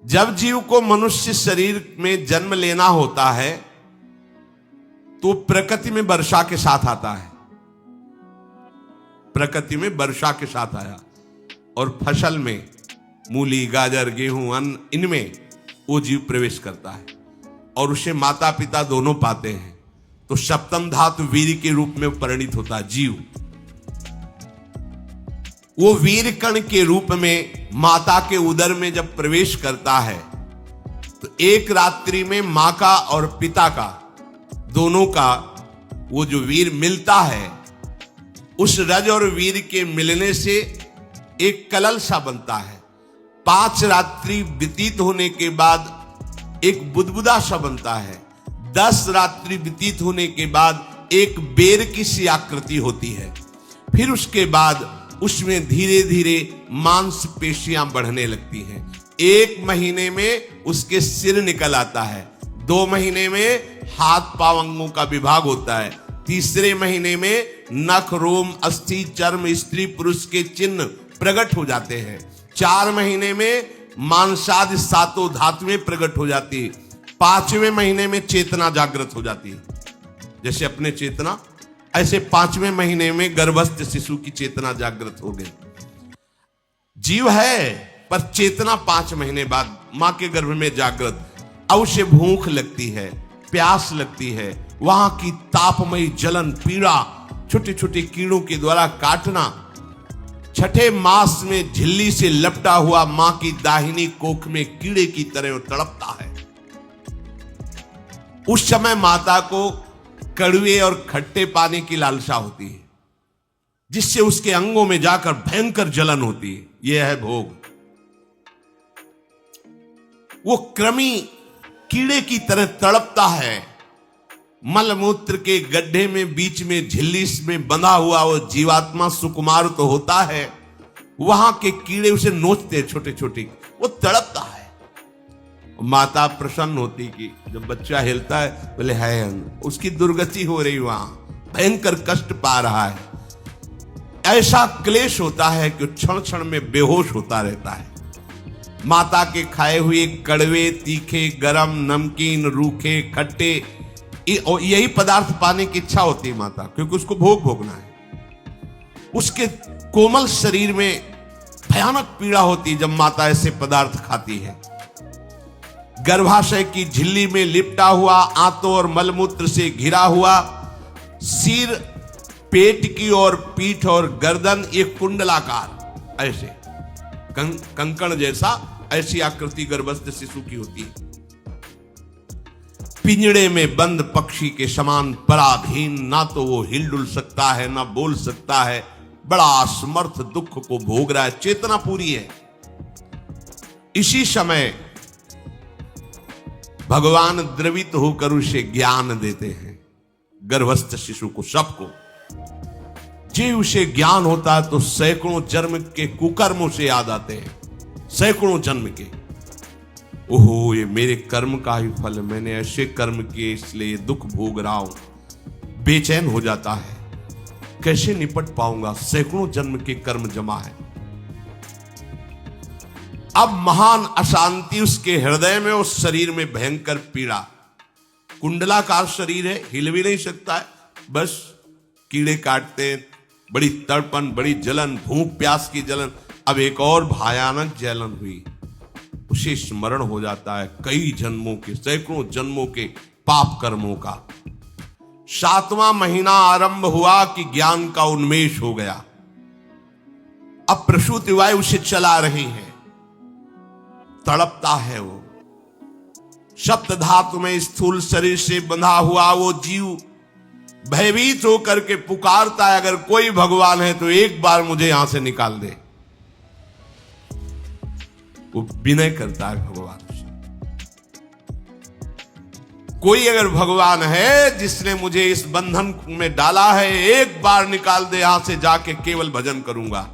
जब जीव को मनुष्य शरीर में जन्म लेना होता है तो प्रकृति में वर्षा के साथ आता है, प्रकृति में वर्षा के साथ आया और फसल में मूली, गाजर, गेहूं, अन्न, इनमें वो जीव प्रवेश करता है और उसे माता पिता दोनों पाते हैं। तो सप्तम धातु वीर के रूप में परिणित होता है जीव। वो वीर कण के रूप में माता के उदर में जब प्रवेश करता है तो एक रात्रि में मां का और पिता का, दोनों का वो जो वीर मिलता है, उस रज और वीर के मिलने से एक कलल सा बनता है। 5 रात्रि व्यतीत होने के बाद एक बुदबुदा सा बनता है। 10 रात्रि व्यतीत होने के बाद एक बेर की सी आकृति होती है। फिर उसके बाद उसमें धीरे धीरे मांसपेशियां बढ़ने लगती हैं। 1 महीने में उसके सिर निकल आता है। 2 महीने में हाथ पांव अंगों का विभाग होता है। 3 महीने में नख, रोम, अस्थि, चर्म, स्त्री पुरुष के चिन्ह प्रकट हो जाते हैं। 4 महीने में मांसादि 7 धातुएं प्रकट हो जाती है। 5वें महीने में चेतना जागृत हो जाती है। जैसे अपने चेतना, ऐसे 5वें महीने में गर्भस्थ शिशु की चेतना जागृत हो गई। जीव है पर चेतना 5 महीने बाद मां के गर्भ में जागृत। अब उसे भूख लगती है, प्यास लगती है, वहां की तापमयी जलन, पीड़ा, छोटे छोटे कीड़ों के द्वारा काटना। 6ठे मास में झिल्ली से लपटा हुआ मां की दाहिनी कोख में कीड़े की तरह तड़पता है। उस समय माता को कड़वे और खट्टे पानी की लालसा होती है, जिससे उसके अंगों में जाकर भयंकर जलन होती है। यह है भोग। वो कृमि कीड़े की तरह तड़पता है। मलमूत्र के गड्ढे में बीच में झिल्ली में बंधा हुआ वो जीवात्मा सुकुमार तो होता है, वहां के कीड़े उसे नोचते छोटे छोटे, वो तड़पता है। माता प्रसन्न होती कि जब बच्चा हिलता है बोले है, उसकी दुर्गति हो रही, वहां भयंकर कष्ट पा रहा है। ऐसा क्लेश होता है कि क्षण क्षण में बेहोश होता रहता है। माता के खाए हुए कड़वे, तीखे, गरम, नमकीन, रूखे, खट्टे, यही पदार्थ पाने की इच्छा होती है माता, क्योंकि उसको भोग भोगना है। उसके कोमल शरीर में भयानक पीड़ा होती है जब माता ऐसे पदार्थ खाती है। गर्भाशय की झिल्ली में लिपटा हुआ, आंतों और मलमूत्र से घिरा हुआ सिर, पेट की और पीठ और गर्दन एक कुंडलाकार, ऐसे कंकण जैसा, ऐसी आकृति गर्भस्थ शिशु की होती है। पिंजड़े में बंद पक्षी के समान पराधीन, ना तो वो हिलडुल सकता है ना बोल सकता है। बड़ा असमर्थ दुख को भोग रहा है, चेतना पूरी है। इसी समय भगवान द्रवित होकर उसे ज्ञान देते हैं, गर्भस्थ शिशु को, सबको। जी उसे ज्ञान होता है तो सैकड़ों जन्म के कुकर्मों से याद आते हैं, सैकड़ों जन्म के। ओहो, ये मेरे कर्म का ही फल, मैंने ऐसे कर्म किए इसलिए दुख भोग रहा हूं। बेचैन हो जाता है, कैसे निपट पाऊंगा, सैकड़ों जन्म के कर्म जमा है। अब महान अशांति उसके हृदय में, उस शरीर में भयंकर पीड़ा। कुंडलाकार शरीर है, हिल भी नहीं सकता है, बस कीड़े काटते हैं, बड़ी तड़पन, बड़ी जलन, भूख प्यास की जलन। अब एक और भयानक जलन हुई, उसे स्मरण हो जाता है कई जन्मों के, सैकड़ों जन्मों के पाप कर्मों का। 7वां महीना आरंभ हुआ कि ज्ञान का उन्मेष हो गया। अब प्रसूति वायु उसे चला रही है, तड़पता है वो। सप्त धातु में स्थूल शरीर से बंधा हुआ वो जीव भयभीत होकर के पुकारता है, अगर कोई भगवान है तो एक बार मुझे यहां से निकाल दे। वो विनय करता है भगवान से, कोई अगर भगवान है जिसने मुझे इस बंधन में डाला है, एक बार निकाल दे, यहां से जाके केवल भजन करूंगा।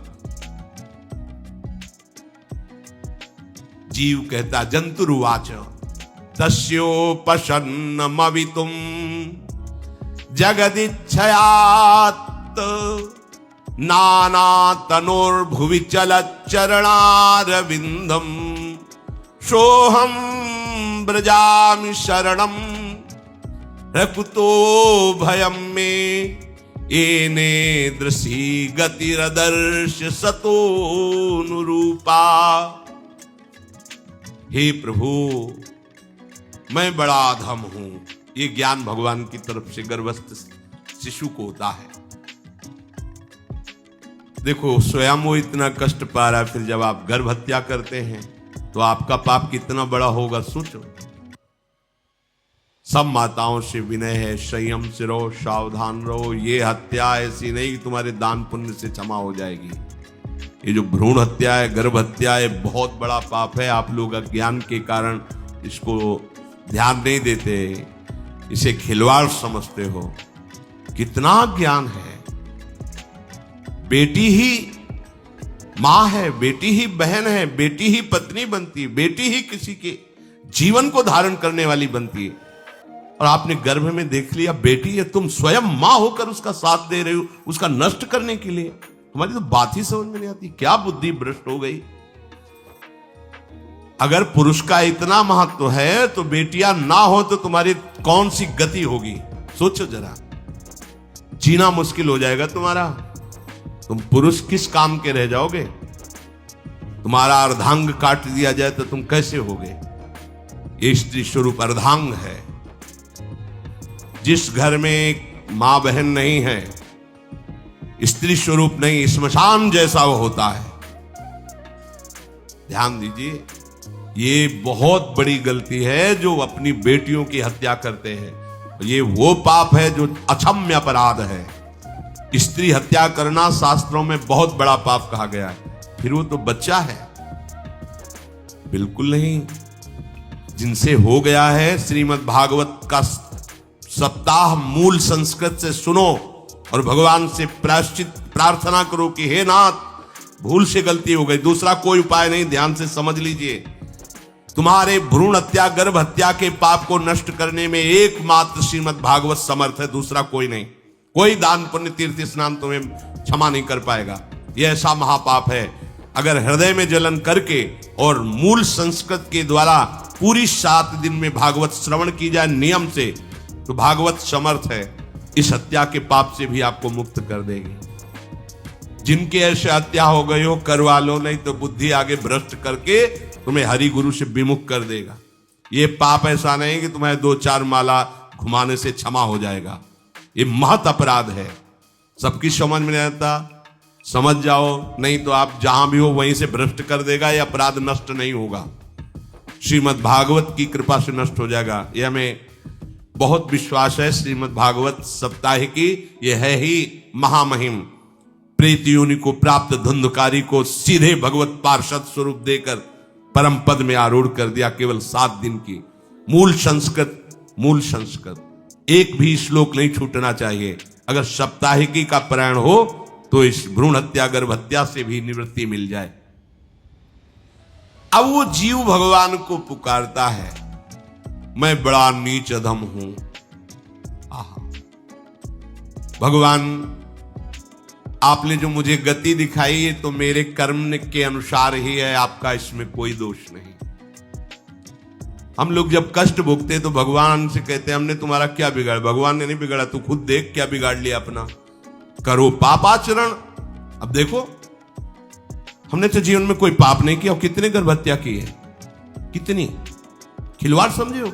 जीव कहता, जंतुरुवाच तस्योपशन्नमवितुम जगदिच्छयात् नाना तनोर्भुवि चलच्चरणारविंदम सोहम ब्रजामि शरणम रकुतो भयम में एने दृशी गतिरदर्श सतोनुरूपा। हे प्रभु, मैं बड़ा अधम हूं। ये ज्ञान भगवान की तरफ से गर्भस्थ शिशु को होता है। देखो, स्वयं वो इतना कष्ट पा रहा है, फिर जब आप गर्भ हत्या करते हैं तो आपका पाप कितना बड़ा होगा, सोचो। सब माताओं से विनय है, संयम से रहो, सावधान रहो। ये हत्या ऐसी नहीं कि तुम्हारे दान पुण्य से क्षमा हो जाएगी। ये जो भ्रूण हत्या है, गर्भ हत्या है, बहुत बड़ा पाप है। आप लोग अज्ञान के कारण इसको ध्यान नहीं देते, इसे खिलवाड़ समझते हो। कितना ज्ञान है। बेटी ही मां है, बेटी ही बहन है, बेटी ही पत्नी बनती है, बेटी ही किसी के जीवन को धारण करने वाली बनती है। और आपने गर्भ में देख लिया बेटी है, तुम स्वयं मां होकर उसका साथ दे रहे हो, उसका नष्ट करने के लिए। तुम्हारी तो बात ही समझ में नहीं आती, क्या बुद्धि भ्रष्ट हो गई। अगर पुरुष का इतना महत्व है तो बेटियां ना हो तो तुम्हारी कौन सी गति होगी, सोचो जरा। जीना मुश्किल हो जाएगा तुम्हारा। तुम पुरुष किस काम के रह जाओगे। तुम्हारा अर्धांग काट दिया जाए तो तुम कैसे होगे। ये स्त्री स्वरूप अर्धांग है। जिस घर में मां बहन नहीं है, स्त्री स्वरूप नहीं, स्मशान जैसा वो होता है। ध्यान दीजिए, ये बहुत बड़ी गलती है जो अपनी बेटियों की हत्या करते हैं। ये वो पाप है जो अक्षम्य अपराध है। स्त्री हत्या करना शास्त्रों में बहुत बड़ा पाप कहा गया है। फिर वो तो बच्चा है, बिल्कुल नहीं। जिनसे हो गया है, श्रीमद् भागवत का सप्ताह मूल संस्कृत से सुनो और भगवान से प्रायश्चित प्रार्थना करो कि हे नाथ, भूल से गलती हो गई, दूसरा कोई उपाय नहीं। ध्यान से समझ लीजिए, तुम्हारे भ्रूण हत्या, गर्भ हत्या के पाप को नष्ट करने में एकमात्र श्रीमद् भागवत समर्थ है, दूसरा कोई नहीं। कोई दान पुण्य तीर्थ स्नान तुम्हें क्षमा नहीं कर पाएगा। यह ऐसा महापाप है। अगर हृदय में जलन करके और मूल संस्कृत के द्वारा पूरी 7 दिन में भागवत श्रवण की जाए नियम से, तो भागवत समर्थ है, इस हत्या के पाप से भी आपको मुक्त कर देगी। जिनके ऐसे हत्या हो गई हो करवा लो, नहीं तो बुद्धि आगे भ्रष्ट करके तुम्हें हरि गुरु से विमुख कर देगा। ये पाप ऐसा नहीं कि तुम्हें 2-4 माला घुमाने से क्षमा हो जाएगा। ये महत अपराध है। सबकी समझ में नहीं आता, समझ जाओ, नहीं तो आप जहां भी हो वहीं से भ्रष्ट कर देगा। ये अपराध नष्ट नहीं होगा, श्रीमद् भागवत की कृपा से नष्ट हो जाएगा। ये हमें बहुत विश्वास है। श्रीमद् भागवत सप्ताहिकी ये है ही महामहिम। प्रेत योनि को प्राप्त धुंधकारी को सीधे भगवत पार्षद स्वरूप देकर परम पद में आरूढ़ कर दिया। केवल 7 दिन की मूल संस्कृत एक भी श्लोक नहीं छूटना चाहिए। अगर सप्ताहिकी का पारायण हो तो इस भ्रूण हत्या, गर्भ हत्या से भी निवृत्ति मिल जाए। अब वो जीव भगवान को पुकारता है, मैं बड़ा नीच अधम हूं। भगवान, आपने जो मुझे गति दिखाई है तो मेरे कर्म के अनुसार ही है, आपका इसमें कोई दोष नहीं। हम लोग जब कष्ट भोगते तो भगवान से कहते हैं हमने तुम्हारा क्या बिगाड़ा। भगवान ने नहीं बिगाड़ा, तू खुद देख क्या बिगाड़ लिया अपना। करो पापाचरण। अब देखो, हमने तो जीवन में कोई पाप नहीं किया और कितने गर्भ हत्या की है, कितनी खिलवाड़ समझे हो।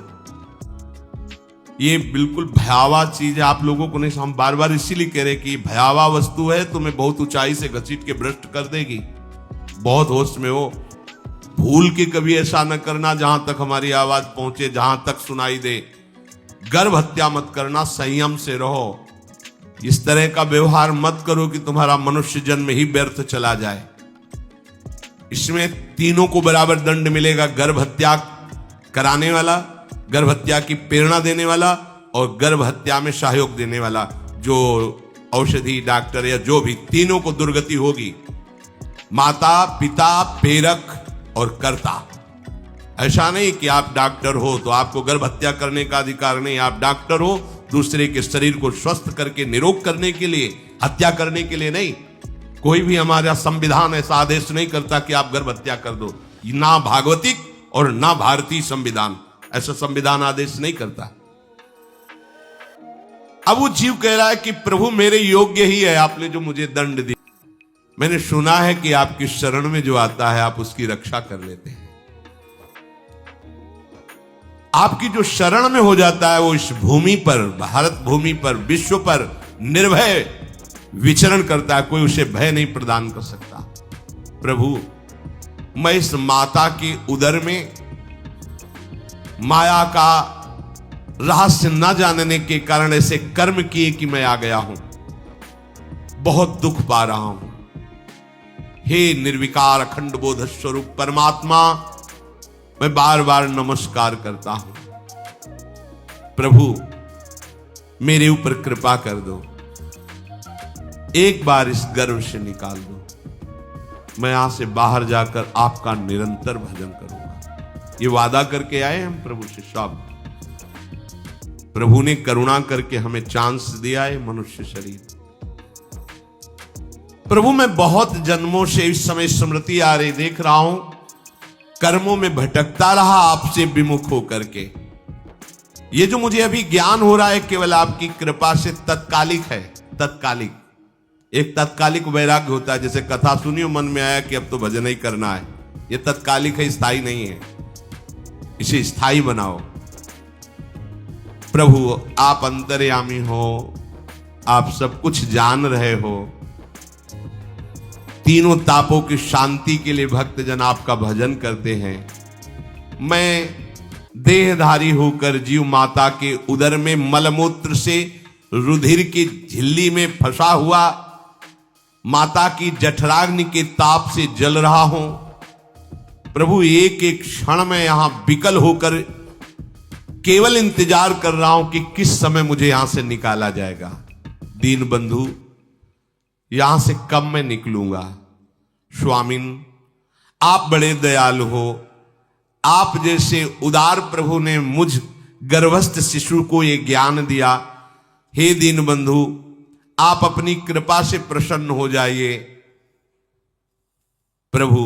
ये बिल्कुल भयावह चीज है, आप लोगों को नहीं। हम बार बार इसीलिए कह रहे कि भयावह वस्तु है, तुम्हें बहुत ऊंचाई से घसीट के भ्रष्ट कर देगी। बहुत होश में हो, भूल के कभी ऐसा न करना जहां तक हमारी आवाज पहुंचे, जहां तक सुनाई दे। गर्भ हत्या मत करना, संयम से रहो। इस तरह का व्यवहार मत करो कि तुम्हारा मनुष्य जन्म ही व्यर्थ चला जाए। इसमें तीनों को बराबर दंड मिलेगा। गर्भ हत्या कराने वाला, गर्भ हत्या की प्रेरणा देने वाला और गर्भ हत्या में सहयोग देने वाला, जो औषधि डॉक्टर या जो भी, तीनों को दुर्गति होगी। माता, पिता, प्रेरक और कर्ता। ऐसा नहीं कि आप डॉक्टर हो तो आपको गर्भ हत्या करने का अधिकार नहीं। आप डॉक्टर हो दूसरे के शरीर को स्वस्थ करके निरोग करने के लिए, हत्या करने के लिए नहीं। कोई भी हमारा संविधान ऐसा आदेश नहीं करता कि आप गर्भ हत्या कर दो, ना भागवतिक और ना भारतीय संविधान। ऐसा संविधान आदेश नहीं करता। अब वो जीव कह रहा है कि प्रभु मेरे योग्य ही है, आपने जो मुझे दंड दिया। मैंने सुना है कि आपकी शरण में जो आता है आप उसकी रक्षा कर लेते हैं। आपकी जो शरण में हो जाता है वो इस भूमि पर, भारत भूमि पर, विश्व पर निर्भय विचरण करता है, कोई उसे भय नहीं प्रदान कर सकता। प्रभु मैं इस माता के उदर में माया का रहस्य न जानने के कारण ऐसे कर्म किए कि मैं आ गया हूं, बहुत दुख पा रहा हूं। हे निर्विकार अखंड बोध स्वरूप परमात्मा, मैं बार बार नमस्कार करता हूं। प्रभु मेरे ऊपर कृपा कर दो, एक बार इस गर्भ से निकाल दो, मैं यहां से बाहर जाकर आपका निरंतर भजन करूंगा। ये वादा करके आए हम प्रभु से सब। प्रभु ने करुणा करके हमें चांस दिया है मनुष्य शरीर। प्रभु मैं बहुत जन्मों से इस समय स्मृति आ रही देख रहा हूं, कर्मों में भटकता रहा आपसे विमुख होकर के। ये जो मुझे अभी ज्ञान हो रहा है केवल आपकी कृपा से तत्कालिक है, तत्कालिक। एक तत्कालिक वैराग्य होता है, जैसे कथा सुनियो मन में आया कि अब तो भजन ही करना है। ये तत्कालिक है, स्थायी नहीं है। इसे स्थायी बनाओ। प्रभु आप अंतर्यामी हो, आप सब कुछ जान रहे हो। तीनों तापों की शांति के लिए भक्तजन आपका भजन करते हैं। मैं देहधारी होकर जीव माता के उदर में मलमूत्र से रुधिर की झिल्ली में फंसा हुआ माता की जठराग्नि के ताप से जल रहा हूं। प्रभु एक एक क्षण में यहां विकल होकर केवल इंतजार कर रहा हूं कि किस समय मुझे यहां से निकाला जाएगा। दीन बंधु यहां से कब मैं निकलूंगा। स्वामिन आप बड़े दयालु हो। आप जैसे उदार प्रभु ने मुझ गर्भस्थ शिशु को यह ज्ञान दिया। हे दीन बंधु आप अपनी कृपा से प्रसन्न हो जाइए। प्रभु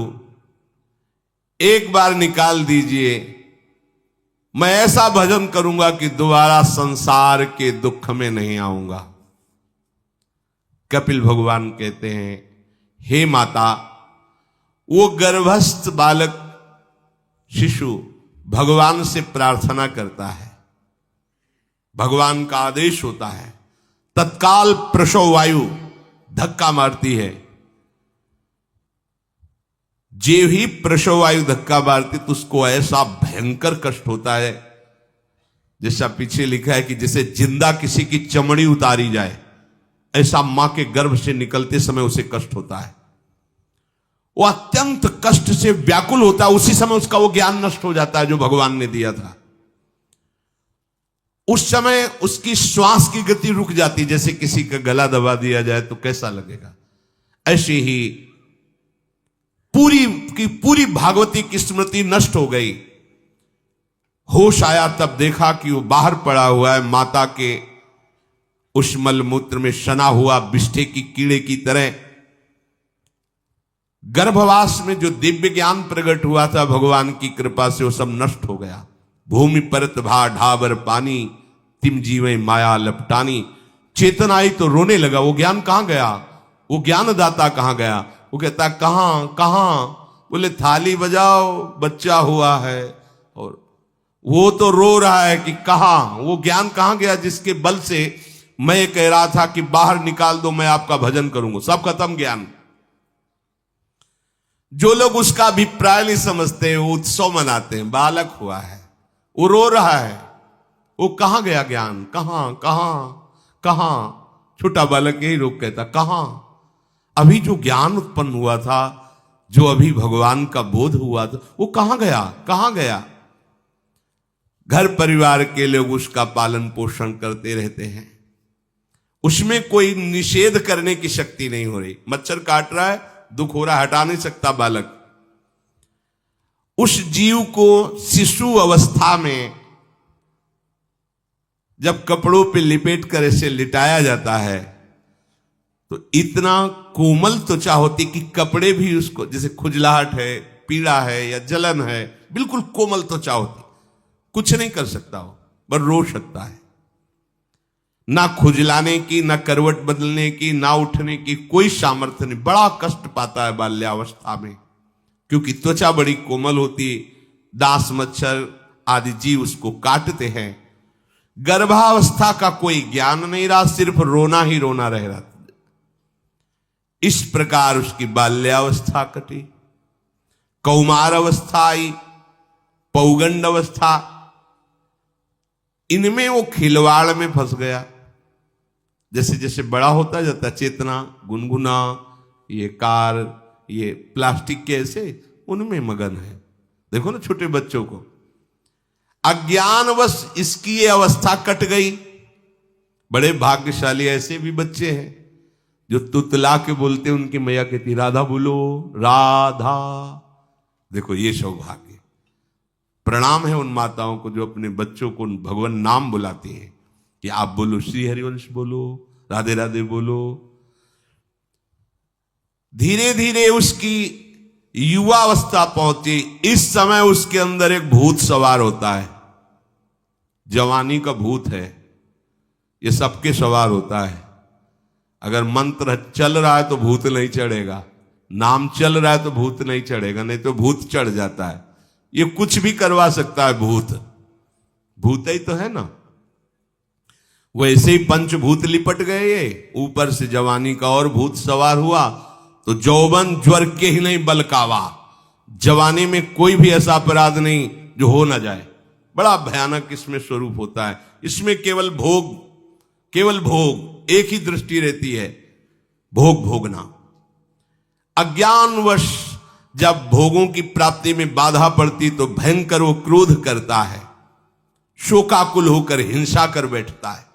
एक बार निकाल दीजिए, मैं ऐसा भजन करूंगा कि दोबारा संसार के दुख में नहीं आऊंगा। कपिल भगवान कहते हैं, हे माता, वो गर्भस्थ बालक शिशु भगवान से प्रार्थना करता है, भगवान का आदेश होता है, तत्काल प्रसव वायु धक्का मारती है। जे ही प्रसव वायु धक्का मारती तो उसको ऐसा भयंकर कष्ट होता है, जैसा पीछे लिखा है कि जैसे जिंदा किसी की चमड़ी उतारी जाए, ऐसा मां के गर्भ से निकलते समय उसे कष्ट होता है। वो अत्यंत कष्ट से व्याकुल होता है। उसी समय उसका वो ज्ञान नष्ट हो जाता है जो भगवान ने दिया था। उस समय उसकी श्वास की गति रुक जाती, जैसे किसी का गला दबा दिया जाए तो कैसा लगेगा। ऐसे ही पूरी की पूरी भागवती की स्मृति नष्ट हो गई। होश आया तब देखा कि वो बाहर पड़ा हुआ है, माता के उस मलमूत्र में सना हुआ बिष्ठे की कीड़े की तरह। गर्भवास में जो दिव्य ज्ञान प्रकट हुआ था भगवान की कृपा से, वो सब नष्ट हो गया। भूमि परत भा ढाबर पानी, तिम जीवे माया लपटानी। चेतन आई तो रोने लगा। वो ज्ञान कहां गया, वो ज्ञानदाता कहां गया। वो कहता कहां कहां, बोले थाली बजाओ बच्चा हुआ है। और वो तो रो रहा है कि कहां, वो ज्ञान कहां गया जिसके बल से मैं कह रहा था कि बाहर निकाल दो, मैं आपका भजन करूंगा। सब खत्म ज्ञान। जो लोग उसका अभिप्राय नहीं समझते वो उत्सव मनाते हैं। बालक हुआ है, वो रो रहा है, वो कहां गया ज्ञान, कहां कहां कहां। छोटा बालक यही रोक कहता कहां। अभी जो ज्ञान उत्पन्न हुआ था, जो अभी भगवान का बोध हुआ था, वो कहां गया, कहां गया। घर परिवार के लोग उसका पालन पोषण करते रहते हैं, उसमें कोई निषेध करने की शक्ति नहीं हो रही। मच्छर काट रहा है, दुख हो रहा है, हटा नहीं सकता बालक। उस जीव को शिशु अवस्था में जब कपड़ों पे लिपेट कर ऐसे लिटाया जाता है तो इतना कोमल त्वचा होती कि कपड़े भी उसको, जैसे खुजलाहट है, पीड़ा है या जलन है, बिल्कुल कोमल त्वचा होती, कुछ नहीं कर सकता हो, पर रो सकता है। ना खुजलाने की, ना करवट बदलने की, ना उठने की कोई सामर्थ्य नहीं। बड़ा कष्ट पाता है बाल्यावस्था में, क्योंकि त्वचा बड़ी कोमल होती, दास मच्छर आदि जीव उसको काटते हैं। गर्भावस्था का कोई ज्ञान नहीं रहा, सिर्फ रोना ही रोना रह रहा। इस प्रकार उसकी बाल्यावस्था कटी, कौमार अवस्था आई, पौगंड अवस्था, इनमें वो खिलवाड़ में फंस गया। जैसे जैसे बड़ा होता जाता, चेतना, गुनगुना, ये कार, ये प्लास्टिक के ऐसे, उनमें मगन है। देखो ना छोटे बच्चों को, अज्ञानवश इसकी ये अवस्था कट गई। बड़े भाग्यशाली ऐसे भी बच्चे हैं जो तुतला के बोलते, उनकी मैया कहती राधा बोलो, राधा। देखो ये सौभाग्य, प्रणाम है उन माताओं को जो अपने बच्चों को भगवान नाम बुलाती हैं कि आप बोलो, श्री हरिवंश बोलो, राधे राधे बोलो। धीरे धीरे उसकी युवावस्था पहुंची। इस समय उसके अंदर एक भूत सवार होता है। जवानी का भूत है, ये सबके सवार होता है। अगर मंत्र चल रहा है तो भूत नहीं चढ़ेगा, नाम चल रहा है तो भूत नहीं चढ़ेगा, नहीं तो भूत चढ़ जाता है। ये कुछ भी करवा सकता है भूत, भूत ही तो है ना। वैसे ही पंचभूत लिपट गए, ये ऊपर से जवानी का और भूत सवार हुआ तो जौवन ज्वर के ही नहीं बलकावा। जवानी में कोई भी ऐसा अपराध नहीं जो हो ना जाए। बड़ा भयानक इसमें स्वरूप होता है। इसमें केवल भोग, केवल भोग, एक ही दृष्टि रहती है, भोग भोगना। अज्ञानवश जब भोगों की प्राप्ति में बाधा पड़ती तो भयंकर वो क्रोध करता है, शोकाकुल होकर हिंसा कर बैठता है।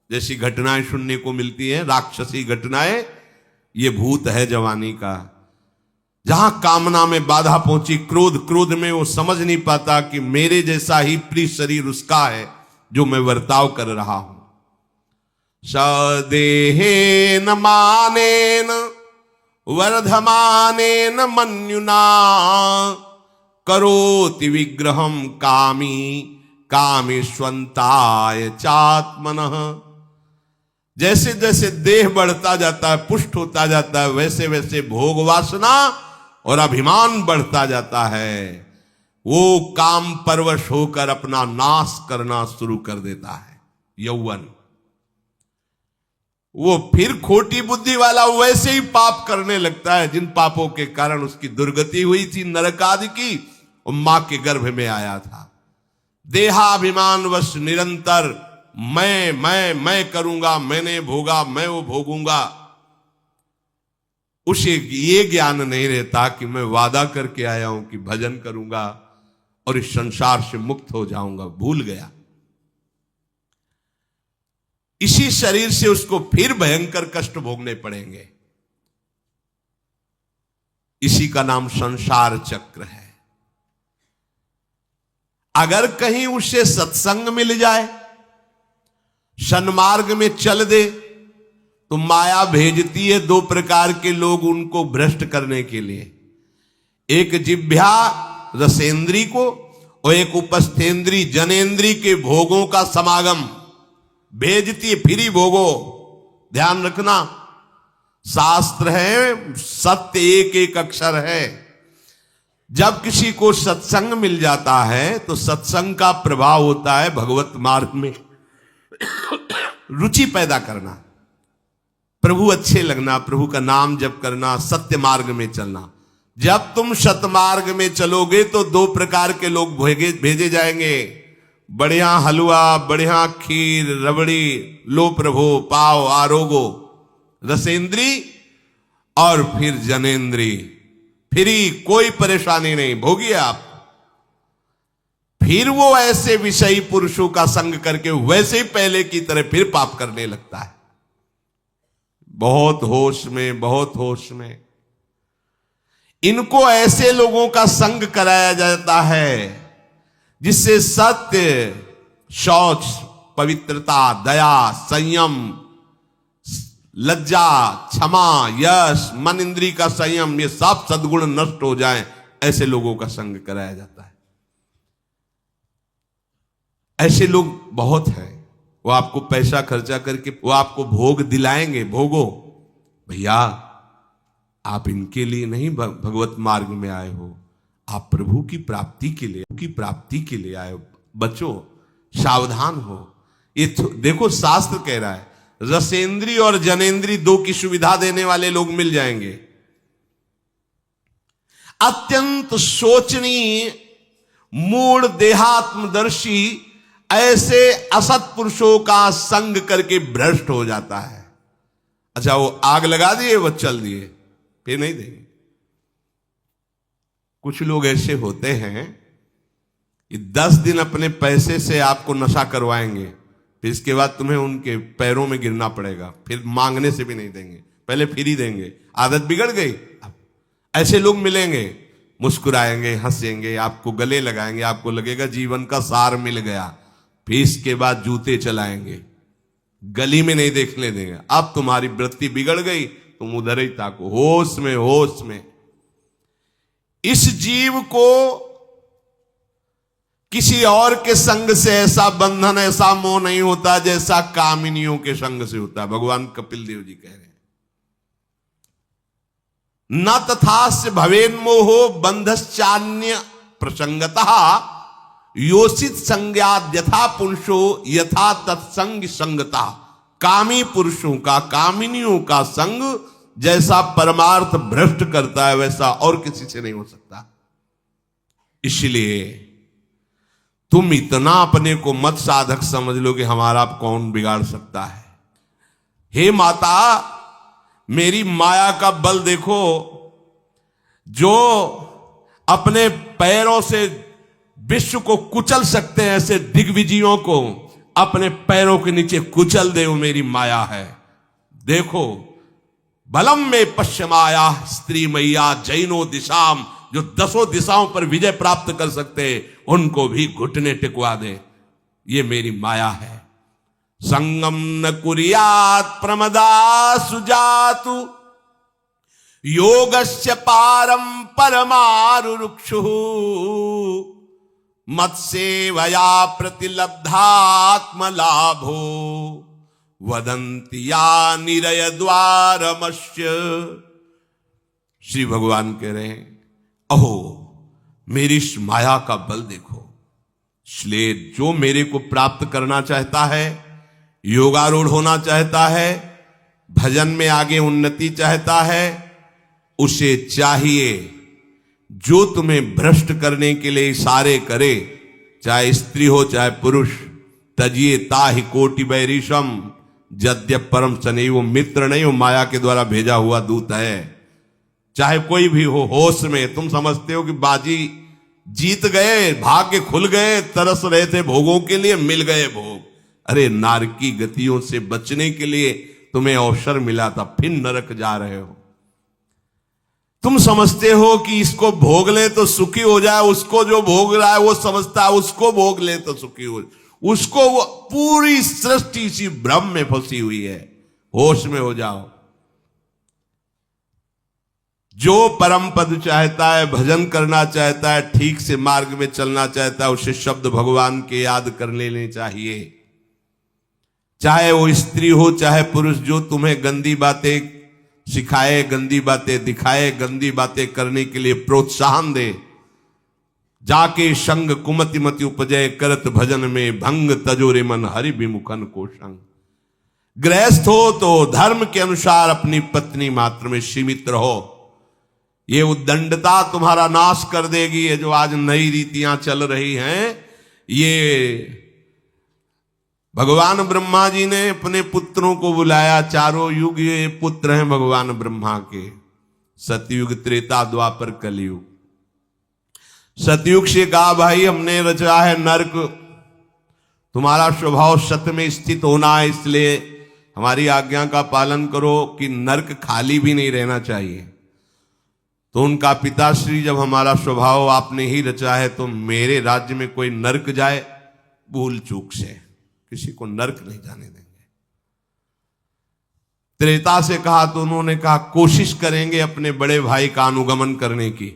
जैसी घटनाएं सुनने को मिलती हैं, राक्षसी घटनाएं, ये भूत है जवानी का। जहां कामना में बाधा पहुंची, क्रोध, क्रोध में वो समझ नहीं पाता कि मेरे जैसा ही प्रिय शरीर उसका है जो मैं वर्ताव कर रहा हूं। सदेहेन मानेन वर्धमानेन मन्युना करोति विग्रहम कामी कामेष्वंताय चात्मनः। जैसे जैसे देह बढ़ता जाता है, पुष्ट होता जाता है, वैसे वैसे भोग वासना और अभिमान बढ़ता जाता है। वो काम परवश होकर अपना नाश करना शुरू कर देता है। यौवन, वो फिर खोटी बुद्धि वाला वैसे ही पाप करने लगता है जिन पापों के कारण उसकी दुर्गति हुई थी, नरक आदि की, और मां के गर्भ में आया था। देहाभिमानवश निरंतर मैं करूंगा, मैंने भोगा, मैं वो भोगूंगा। उसे ये ज्ञान नहीं रहता कि मैं वादा करके आया हूं कि भजन करूंगा और इस संसार से मुक्त हो जाऊंगा। भूल गया। इसी शरीर से उसको फिर भयंकर कष्ट भोगने पड़ेंगे। इसी का नाम संसार चक्र है। अगर कहीं उसे सत्संग मिल जाए, सन्मार्ग में चल दे, तो माया भेजती है दो प्रकार के लोग उनको भ्रष्ट करने के लिए। एक जिह्वा रसेंद्री को और एक उपस्थेंद्री जनेंद्री के भोगों का समागम भेजती है। फ्री भोगो, ध्यान रखना, शास्त्र है, सत्य एक एक अक्षर है। जब किसी को सत्संग मिल जाता है तो सत्संग का प्रभाव होता है भगवत मार्ग में रुचि पैदा करना, प्रभु अच्छे लगना, प्रभु का नाम जप करना, सत्य मार्ग में चलना। जब तुम सतमार्ग में चलोगे तो दो प्रकार के लोग भेजे जाएंगे। बढ़िया हलवा, बढ़िया खीर, रबड़ी, लो प्रभु, पाओ, आरोगो, रसेंद्री और फिर जनेंद्री। फ्री, कोई परेशानी नहीं, भोगिए आप। फिर वो ऐसे विषयी पुरुषों का संग करके वैसे ही पहले की तरह फिर पाप करने लगता है। बहुत होश में, बहुत होश में। इनको ऐसे लोगों का संग कराया जाता है जिससे सत्य, शौच, पवित्रता, दया, संयम, लज्जा, क्षमा, यश, मन इंद्री का संयम, ये सब सद्गुण नष्ट हो जाएं। ऐसे लोगों का संग कराया जाता है। ऐसे लोग बहुत हैं, वो आपको पैसा खर्चा करके वो आपको भोग दिलाएंगे। भोगो भैया, आप इनके लिए नहीं भगवत मार्ग में आए हो, आप प्रभु की प्राप्ति के लिए आए हो। बचो, सावधान हो। ये देखो शास्त्र कह रहा है रसेंद्री और जनेंद्री दो की सुविधा देने वाले लोग मिल जाएंगे। अत्यंत शोचनीय मूढ़ देहात्मदर्शी ऐसे असत पुरुषों का संग करके भ्रष्ट हो जाता है। अच्छा, वो आग लगा दिए, वो चल दिए, फिर नहीं देंगे। कुछ लोग ऐसे होते हैं कि 10 दिन अपने पैसे से आपको नशा करवाएंगे, फिर इसके बाद तुम्हें उनके पैरों में गिरना पड़ेगा, फिर मांगने से भी नहीं देंगे, पहले फिर ही देंगे। आदत बिगड़ गई। ऐसे लोग मिलेंगे, मुस्कुराएंगे, हंसेंगे, आपको गले लगाएंगे, आपको लगेगा जीवन का सार मिल गया, फिर इसके बाद जूते चलाएंगे, गली में नहीं देखने देंगे। अब तुम्हारी वृत्ति बिगड़ गई, तुम उधर ही ताको, होश में होश में। इस जीव को किसी और के संग से ऐसा बंधन, ऐसा मोह नहीं होता जैसा कामिनियों के संग से होता है। भगवान कपिल देव जी कह रहे हैं न तथास्य भवेन्मोहो बंधश्चान्य प्रसंगतः योषित संज्ञात यथा पुरुषो यथा तत्संग संगता। कामी पुरुषों का, कामिनियों का संग जैसा परमार्थ भ्रष्ट करता है वैसा और किसी से नहीं हो सकता। इसलिए तुम इतना अपने को मत साधक समझ लो कि हमारा कौन बिगाड़ सकता है। हे माता, मेरी माया का बल देखो, जो अपने पैरों से विश्व को कुचल सकते हैं, ऐसे दिग्विजयों को अपने पैरों के नीचे कुचल दे, वो मेरी माया है। देखो, बलम में पश्चिमाया स्त्री मैया जैनो दिशाम, जो 10 दिशाओं पर विजय प्राप्त कर सकते, उनको भी घुटने टिकवा दे, ये मेरी माया है। संगम न कुर्यात् प्रमदा सुजातु योगस्य पारम परमारुरुक्षु मत्सेवया प्रतिलब्धात्म लाभो वदन्ति या निरय द्वारमस्य। श्री भगवान कह रहे हैं, अहो मेरी इस माया का बल देखो। इसलिए जो मेरे को प्राप्त करना चाहता है, योगारूढ़ होना चाहता है, भजन में आगे उन्नति चाहता है, उसे चाहिए जो तुम्हें भ्रष्ट करने के लिए इशारे करे, चाहे स्त्री हो चाहे पुरुष। तजिए ताहि कोटि बैरिशम यद्यप परम सने। वो मित्र नहीं, वो माया के द्वारा भेजा हुआ दूत है। चाहे कोई भी हो, होश में तुम समझते हो कि बाजी जीत गए, भाग्य खुल गए, तरस रहे थे भोगों के लिए, मिल गए भोग। अरे नारकी गतियों से बचने के लिए तुम्हें अवसर मिला था, फिर नरक जा रहे हो। तुम समझते हो कि इसको भोग ले तो सुखी हो जाए, उसको जो भोग रहा है वो समझता है उसको भोग ले तो सुखी हो जाए। उसको वो पूरी सृष्टि इसी भ्रम में फंसी हुई है। होश में हो जाओ। जो परम पद चाहता है, भजन करना चाहता है, ठीक से मार्ग में चलना चाहता है, उसे शब्द भगवान के याद कर लेने चाहिए। चाहे वो स्त्री हो चाहे पुरुष, जो तुम्हें गंदी बातें सिखाए, गंदी बातें दिखाए, गंदी बातें करने के लिए प्रोत्साहन दे, जाके संग कुमति मति उपजय करत भजन में भंग तजोरे मन हरि विमुखन को संग। गृहस्थ हो तो धर्म के अनुसार अपनी पत्नी मात्र में सीमित रहो। ये उद्दंडता तुम्हारा नाश कर देगी। ये जो आज नई रीतियां चल रही हैं, ये भगवान ब्रह्मा जी ने अपने पुत्रों को बुलाया। चारों युग ये पुत्र हैं भगवान ब्रह्मा के, सतयुग, त्रेता, द्वापर, कलयुग। सतयुग से कहा, भाई हमने रचा है नरक, तुम्हारा स्वभाव सत्य में स्थित होना है, इसलिए हमारी आज्ञा का पालन करो कि नरक खाली भी नहीं रहना चाहिए। तो उनका पिताश्री, जब हमारा स्वभाव आपने ही रचा है तो मेरे राज्य में कोई नरक जाए, भूल चूक से किसी को नरक नहीं जाने देंगे। त्रेता से कहा तो उन्होंने कहा कोशिश करेंगे अपने बड़े भाई का अनुगमन करने की।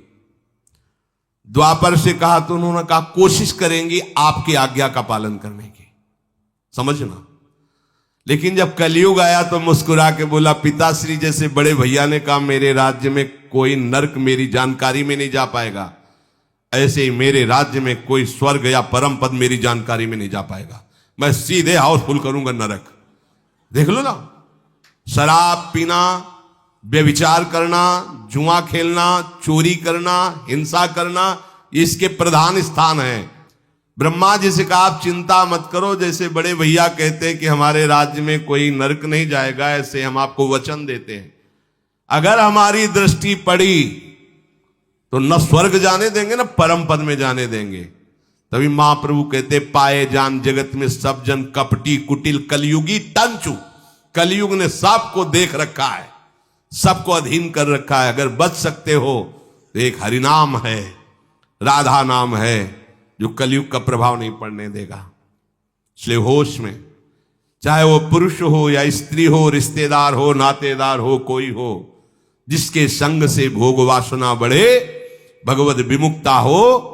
द्वापर से कहा तो उन्होंने कहा कोशिश करेंगे आपकी आज्ञा का पालन करने की, समझना। लेकिन जब कलयुग आया तो मुस्कुरा के बोला, पिताश्री जैसे बड़े भैया ने कहा मेरे राज्य में कोई नरक मेरी जानकारी में नहीं जा पाएगा, ऐसे ही मेरे राज्य में कोई स्वर्ग या परम पद मेरी जानकारी में नहीं जा पाएगा। मैं सीधे हाउसफुल करूंगा नरक। देख लो ना, शराब पीना, व्यभिचार करना, जुआ खेलना, चोरी करना, हिंसा करना, इसके प्रधान स्थान है। ब्रह्मा जी से कहा आप चिंता मत करो, जैसे बड़े भैया कहते हैं कि हमारे राज्य में कोई नरक नहीं जाएगा, ऐसे हम आपको वचन देते हैं अगर हमारी दृष्टि पड़ी तो न स्वर्ग जाने देंगे न परम पद में जाने देंगे। तभी महाप्रभु कहते पाए जान जगत में सब जन कपटी कुटिल कलयुगी टंचू। कलयुग ने सबको देख रखा है, सबको अधीन कर रखा है। अगर बच सकते हो तो एक हरिनाम है, राधा नाम है, जो कलयुग का प्रभाव नहीं पड़ने देगा। इसलिए होश में, चाहे वो पुरुष हो या स्त्री हो, रिश्तेदार हो, नातेदार हो, कोई हो, जिसके संग से भोग वासना बढ़े, भगवत विमुक्ता हो,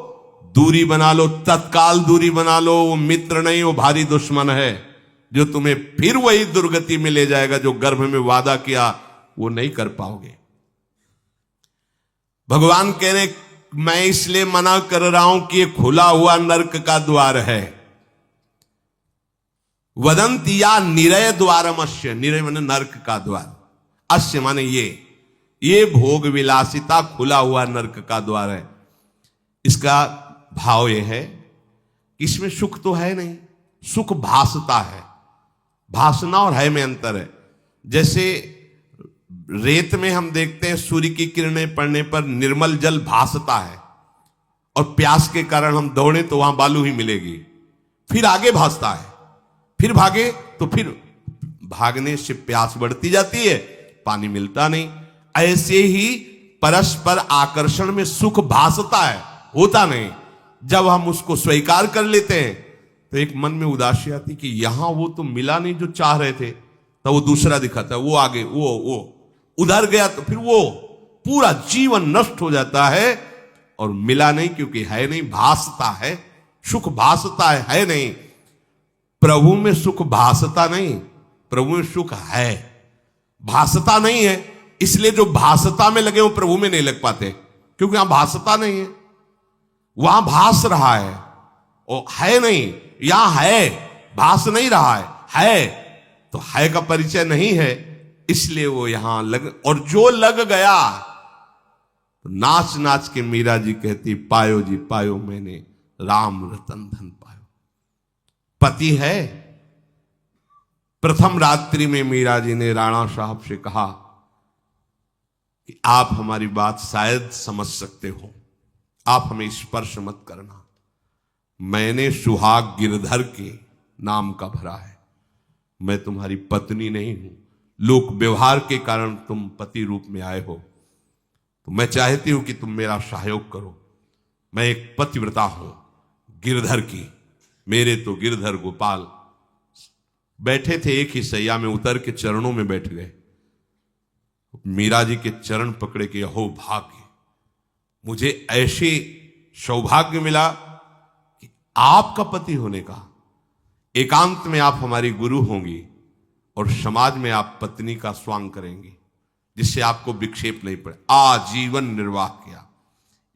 दूरी बना लो, तत्काल दूरी बना लो। वो मित्र नहीं, वो भारी दुश्मन है, जो तुम्हें फिर वही दुर्गति में ले जाएगा जो गर्भ में वादा किया वो नहीं कर पाओगे। भगवान कह रहे मैं इसलिए मना कर रहा हूं कि ये खुला हुआ नरक का द्वार है। वदंती या निरय द्वारमस्य, निरय माने नरक का द्वार, अस्य माने ये भोग विलासिता खुला हुआ नरक का द्वार है। इसका भाव यह है कि इसमें सुख तो है नहीं, सुख भासता है। भासना और है में अंतर है। जैसे रेत में हम देखते हैं सूर्य की किरणें पड़ने पर निर्मल जल भासता है, और प्यास के कारण हम दौड़े तो वहां बालू ही मिलेगी, फिर आगे भासता है, फिर भागे तो फिर भागने से प्यास बढ़ती जाती है, पानी मिलता नहीं। ऐसे ही परस्पर आकर्षण में सुख भासता है, होता नहीं। जब हम उसको स्वीकार कर लेते हैं तो एक मन में उदासी आती कि यहां वो तो मिला नहीं जो चाह रहे थे, तो वो दूसरा दिखाता है, वो आगे वो उधर गया, तो फिर वो पूरा जीवन नष्ट हो जाता है। और मिला नहीं क्योंकि है नहीं, भासता है, सुख भासता है नहीं। प्रभु में सुख भासता नहीं, प्रभु में सुख है, भासता नहीं है। इसलिए जो भासता में लगे वो प्रभु में नहीं लग पाते, क्योंकि यहां भासता नहीं है, वहां भास रहा है, और है नहीं। यहां है, भास नहीं रहा है तो है का परिचय नहीं है, इसलिए वो यहां लग। और जो लग गया तो नाच नाच के मीरा जी कहती पायो जी पायो मैंने राम रतन धन पायो। पति है। प्रथम रात्रि में मीरा जी ने राणा साहब से कहा कि आप हमारी बात शायद समझ सकते हो, आप हमें स्पर्श मत करना। मैंने सुहाग गिरधर के नाम का भरा है, मैं तुम्हारी पत्नी नहीं हूं। लोक व्यवहार के कारण तुम पति रूप में आए हो, तो मैं चाहती हूं कि तुम मेरा सहयोग करो। मैं एक पतिव्रता हूं गिरधर की। मेरे तो गिरधर गोपाल बैठे थे एक ही सैया में, उतर के चरणों में बैठ गए। मीरा जी के चरण पकड़े के हो भाग्य, मुझे ऐसे सौभाग्य मिला कि आपका पति होने का। एकांत में आप हमारी गुरु होंगी और समाज में आप पत्नी का स्वांग करेंगी, जिससे आपको विक्षेप नहीं पड़े। आजीवन निर्वाह किया।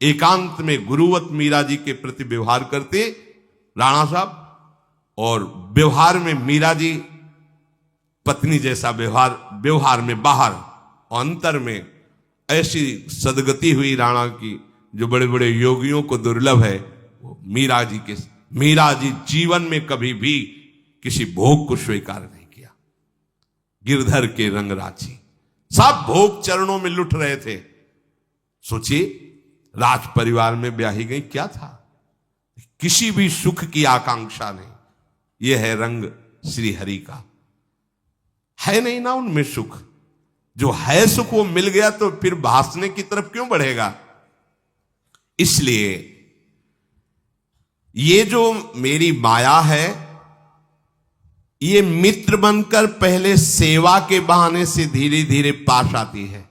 एकांत में गुरुवत मीरा जी के प्रति व्यवहार करते राणा साहब, और व्यवहार में मीरा जी पत्नी जैसा व्यवहार में बाहर और अंतर में ऐसी सदगति हुई राणा की जो बड़े बड़े योगियों को दुर्लभ है। वो मीरा जी जीवन में कभी भी किसी भोग को स्वीकार नहीं किया। गिरधर के रंग राची, सब भोग चरणों में लुट रहे थे। सोचिए, राज परिवार में ब्याही गई, क्या था? किसी भी सुख की आकांक्षा नहीं। यह है रंग श्री हरि का। है नहीं ना उनमें सुख। जो है सुख वो मिल गया तो फिर भासने की तरफ क्यों बढ़ेगा? इसलिए ये जो मेरी माया है, ये मित्र बनकर पहले सेवा के बहाने से धीरे धीरे पास आती है।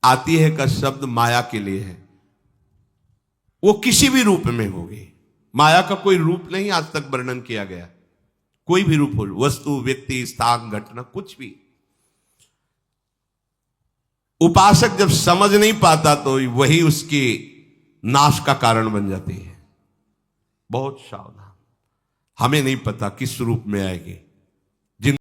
आती है का शब्द माया के लिए है। वो किसी भी रूप में होगी। माया का कोई रूप नहीं आज तक वर्णन किया गया, कोई भी रूप हो, वस्तु, व्यक्ति, स्थान, घटना, कुछ भी। उपासक जब समझ नहीं पाता तो वही उसकी नाश का कारण बन जाती है। बहुत सावधान, हमें नहीं पता किस रूप में आएगी।